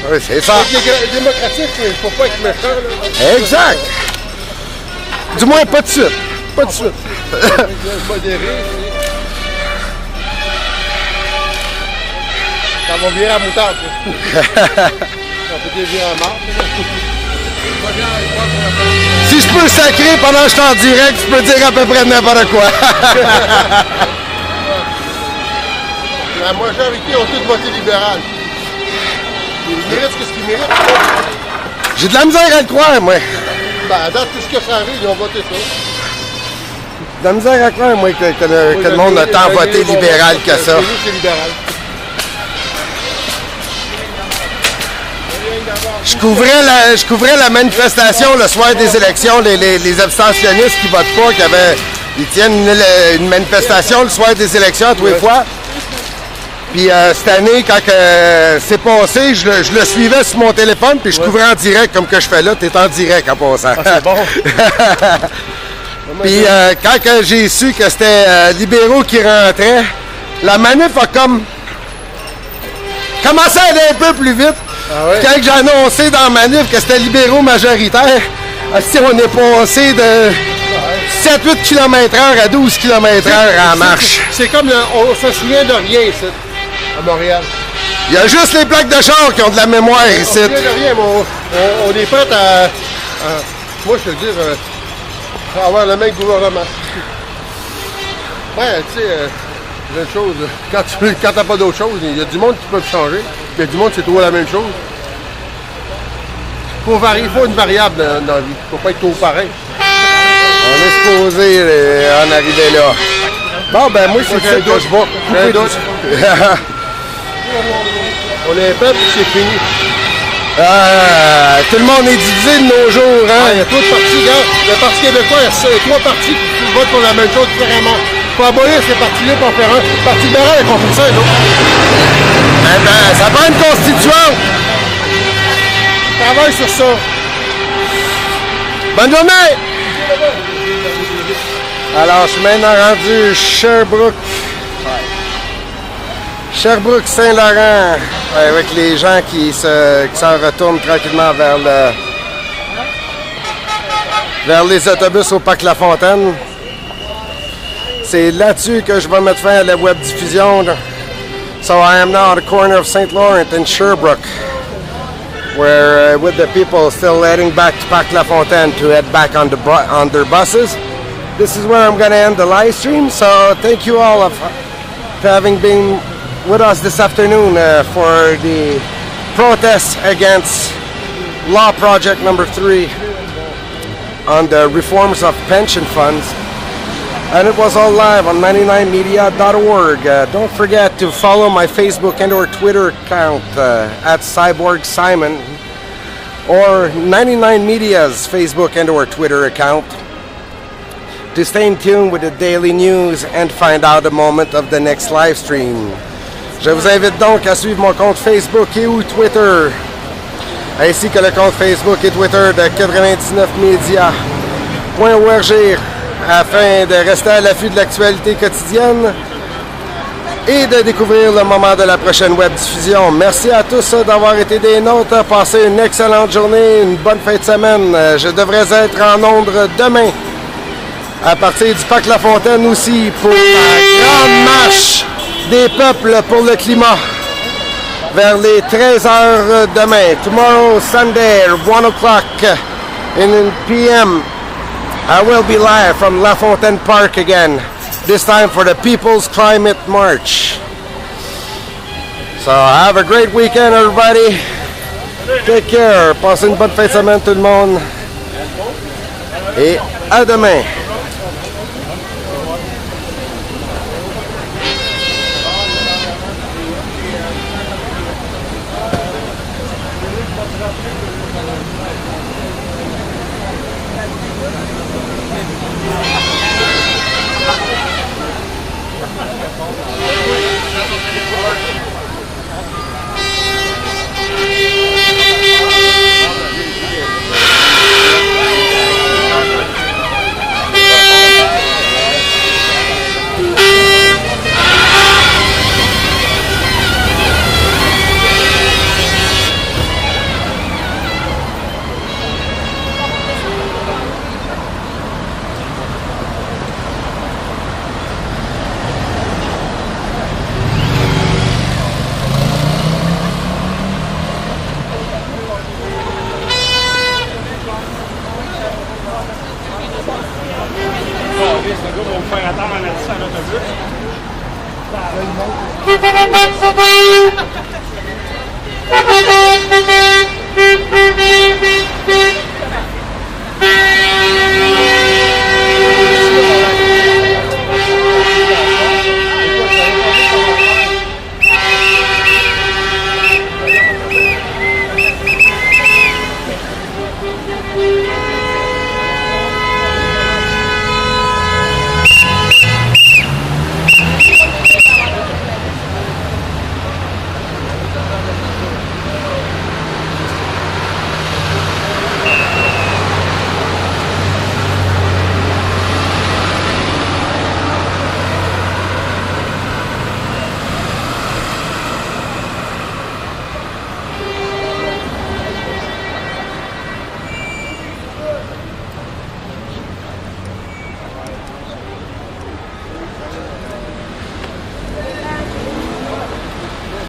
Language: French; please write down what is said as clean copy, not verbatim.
Oui, c'est ça. C'est démocratique, il ne faut pas être méchant. Là. Exact. Du moins, pas de suite. Pas de suite. Modéré. Ça va virer à moutarde. Ça peut virer à marde. Si je peux sacrer pendant que je suis en direct, je peux dire à peu près n'importe quoi. La majorité ont tous voté libéral. Ils méritent ce qu'ils méritent. J'ai de la misère à le croire, moi. Ben, à date, tout ce que ça arrive, ils ont voté ça. De la misère à croire, moi, que le monde a tant voté libéral que ça. C'est libéral. Je couvrais la manifestation le soir des élections, les abstentionnistes qui votent pas, ils tiennent une manifestation le soir des élections à tous les fois. Puis cette année, quand c'est passé, je le suivais sur mon téléphone, puis je couvrais en direct comme que je fais là. T'es en direct en passant. Ah, c'est bon. Puis quand j'ai su que c'était libéraux qui rentraient, la manif a comme commencé à aller un peu plus vite. Ah ouais? Quand j'ai annoncé dans la manif que c'était libéraux majoritaires, on est passé de 7-8 km/h à 12 km/h en marche. C'est comme, on se souvient de rien ici, à Montréal. Il y a juste les plaques de char qui ont de la mémoire ici. On se souvient de rien, mais on est prêt à moi, je te dis, à avoir le même gouvernement. Ouais, tu sais, une chose, quand t'as pas d'autre chose, il y a du monde qui peut changer. Il y a du monde qui c'est toujours la même chose. Il faut une variable dans la vie. Faut pas être tout pareil. On est supposé en arriver là. Bon, ben moi, c'est ça que je vois. J'ai un doute. On est un peuple, c'est fini. Tout le monde est divisé de nos jours, hein? Il y a trop de partis, gars. Le Parti québécois, il y a 3 partis qui votent pour la même chose différemment. Il faut abolir ces partis-là pour en faire un. Le Parti libéral a compris ça, non? Ça prend une constituante. Travaille sur ça. Bonne journée! Alors, je suis maintenant rendu Sherbrooke. Sherbrooke-Saint-Laurent, avec les gens qui s'en retournent tranquillement vers les autobus au Parc La Fontaine. C'est là-dessus que je vais mettre fin à la web diffusion. So I am now at the corner of St. Laurent and Sherbrooke, where with the people still heading back to Parc La Fontaine to head back on their buses. This is where I'm going to end the live stream. So thank you all for having been with us this afternoon for the protest against Law Project number 3 on the reforms of pension funds. And it was all live on 99media.org. Don't forget to follow my Facebook and or Twitter account at Cyborg Simon, or 99 Media's Facebook and or Twitter account, to stay in tune with the daily news and find out the moment of the next live stream. Je vous invite donc à suivre mon compte Facebook et ou Twitter, ainsi que le compte Facebook et Twitter de 99media.org, afin de rester à l'affût de l'actualité quotidienne et de découvrir le moment de la prochaine web diffusion. Merci à tous d'avoir été des nôtres. Passez une excellente journée, une bonne fin de semaine. Je devrais être en nombre demain à partir du Parc La Fontaine aussi pour la grande marche des peuples pour le climat vers les 13h demain. Tomorrow, Sunday, 1 o'clock in p.m. I will be live from La Fontaine Park again, this time for the People's Climate March. So have a great weekend, everybody. Take care. Passez une bonne fin de semaine, tout le monde. Et à demain.